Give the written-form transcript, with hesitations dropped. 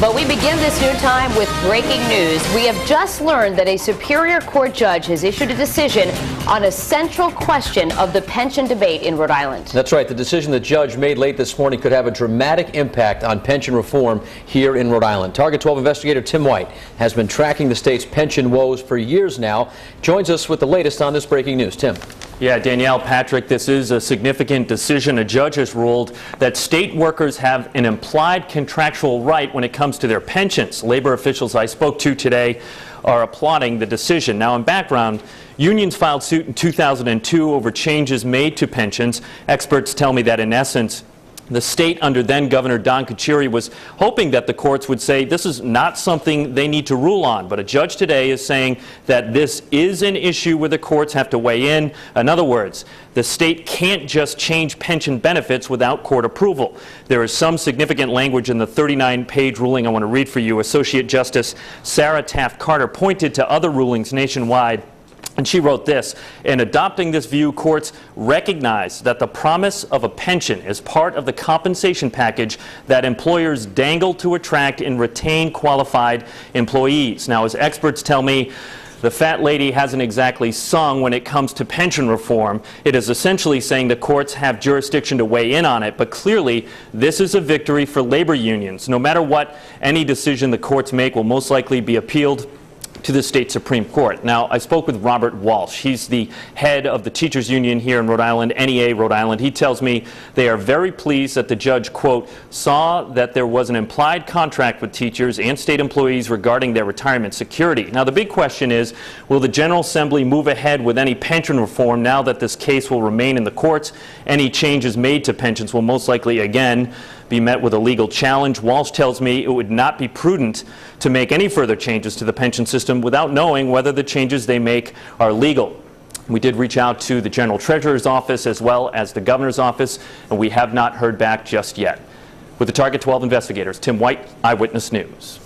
But we begin this new time with breaking news. We have just learned that a Superior Court judge has issued a decision on a central question of the pension debate in Rhode Island. That's right. The decision the judge made late this morning could have a dramatic impact on pension reform here in Rhode Island. Target 12 investigator Tim White has been tracking the state's pension woes for years now. Joins us with the latest on this breaking news. Tim. Yeah, Danielle, Patrick, this is a significant decision. A judge has ruled that state workers have an implied contractual right when it comes to their pensions. Labor officials I spoke to today are applauding the decision. Now, in background, unions filed suit in 2002 over changes made to pensions. Experts tell me that, in essence, the state under then-Governor Don Kucheri was hoping that the courts would say this is not something they need to rule on. But a judge today is saying that this is an issue where the courts have to weigh in. In other words, the state can't just change pension benefits without court approval. There is some significant language in the 39-page ruling I want to read for you. Associate Justice Sarah Taft Carter pointed to other rulings nationwide, and she wrote this: in adopting this view, courts recognize that the promise of a pension is part of the compensation package that employers dangle to attract and retain qualified employees. Now, as experts tell me, the fat lady hasn't exactly sung when it comes to pension reform. It is essentially saying the courts have jurisdiction to weigh in on it, but clearly this is a victory for labor unions. No matter what any decision the courts make will most likely be appealed to the state Supreme Court. Now, I spoke with Robert Walsh. He's the head of the teachers union here in Rhode Island, NEA Rhode Island. He tells me they are very pleased that the judge, quote, saw that there was an implied contract with teachers and state employees regarding their retirement security. Now, the big question is, will the General Assembly move ahead with any pension reform now that this case will remain in the courts? Any changes made to pensions will most likely, again, be met with a legal challenge. Walsh tells me it would not be prudent to make any further changes to the pension system without knowing whether the changes they make are legal. We did reach out to the General Treasurer's office as well as the Governor's office, and we have not heard back just yet. With the Target 12 investigators, Tim White, Eyewitness News.